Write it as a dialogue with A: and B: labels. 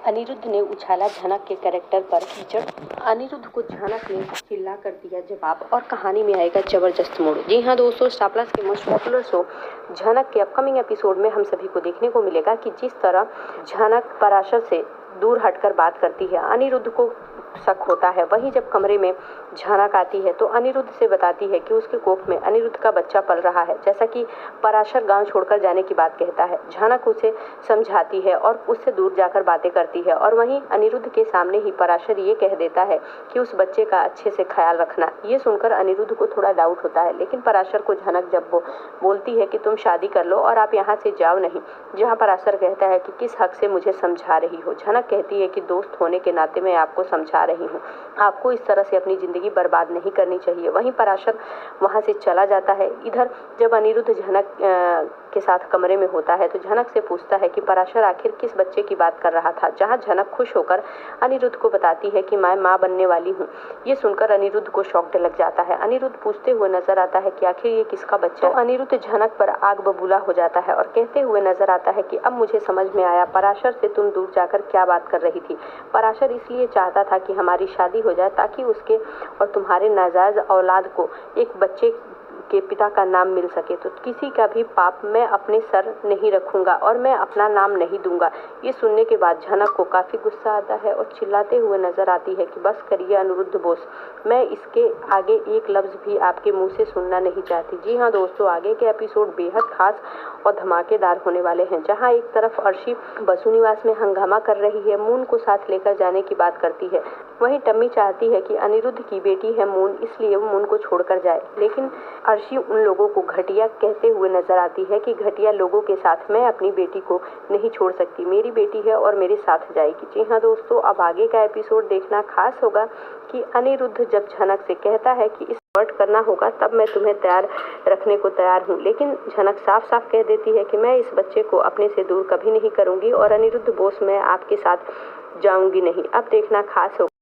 A: अनिरुद्ध ने उछाला झनक के कैरेक्टर पर कीचड़। अनिरुद्ध को झनक ने चिल्ला कर दिया जवाब और कहानी में आएगा जबरदस्त मोड़। जी हाँ दोस्तों, स्टार प्लस के मोस्ट पॉपुलर शो झनक के अपकमिंग एपिसोड में हम सभी को देखने को मिलेगा कि जिस तरह झनक पराशर से दूर हटकर बात करती है, अनिरुद्ध को शक होता है। वहीं जब कमरे में झनक आती है तो अनिरुद्ध से बताती है कि उसके कोख में अनिरुद्ध का बच्चा पल रहा है, जैसा कि पराशर गांव छोड़कर जाने की बात कहता है। झनक उसे समझाती है और उससे दूर जाकर बातें करती है और वहीं अनिरुद्ध के सामने ही पराशर ये कह देता है कि उस बच्चे का अच्छे से ख्याल रखना। ये सुनकर अनिरुद्ध को थोड़ा डाउट होता है, लेकिन पराशर को झनक जब वो बोलती है कि तुम शादी कर लो और आप यहाँ से जाओ नहीं, जहाँ पराशर कहता है कि किस हक से मुझे समझा रही हो। झनक कहती है कि दोस्त होने के नाते मैं आपको समझा रही हूँ, आपको इस तरह से अपनी जिंदगी बर्बाद नहीं करनी चाहिए। वहीं पराशर वहां से चला जाता है। इधर जब अनिरुद्ध झनक के साथ कमरे में होता है तो झनक से पूछता है कि पराशर आखिर किस बच्चे की बात कर रहा था, जहां झनक खुश होकर अनिरुद्ध को बताती है कि मैं मां बनने वाली हूं। ये सुनकर अनिरुद्ध को शॉक लग जाता है। अनिरुद्ध पूछते हुए नजर आता है कि आखिर ये किसका बच्चा है। तो अनिरुद्ध झनक पर आग बबूला हो जाता है और कहते हुए नजर आता है कि अब मुझे समझ में आया पराशर से तुम दूर जाकर क्या बात कर रही थी। पराशर इसलिए चाहता था कि हमारी शादी हो जाए ताकि उसके और तुम्हारे नाजायज औलाद को एक बच्चे के पिता का नाम मिल सके। तो किसी का भी पाप मैं अपने सर नहीं रखूंगा और मैं अपना नाम नहीं दूंगा। ये सुनने के बाद झनक को काफी गुस्सा आता है और चिल्लाते हुए नजर आती है कि बस करिए अनिरुद्ध बोस, मैं इसके आगे एक लफ्ज भी आपके मुंह से सुनना नहीं चाहती। जी हाँ दोस्तों, आगे के एपिसोड बेहद खास और धमाकेदार होने वाले हैं। जहाँ एक तरफ अर्शी बसु निवास में हंगामा कर रही है, मून को साथ लेकर जाने की बात करती है, वहीं टम्मी चाहती है कि अनिरुद्ध की बेटी है मून, इसलिए वो मून को छोड़कर जाए। लेकिन अर्शी उन लोगों को घटिया कहते हुए नजर आती है कि घटिया लोगों के साथ मैं अपनी बेटी को नहीं छोड़ सकती, मेरी बेटी है और मेरे साथ जाएगी। जी हाँ दोस्तों, अब आगे का एपिसोड देखना खास होगा कि अनिरुद्ध जब झनक से कहता है कि इस वर्ट करना होगा तब मैं तुम्हें तैयार रखने को तैयार हूँ, लेकिन झनक साफ साफ कह देती है कि मैं इस बच्चे को अपने से दूर कभी नहीं करूंगी और अनिरुद्ध बोस मैं आपके साथ जाऊंगी नहीं। अब देखना खास होगा।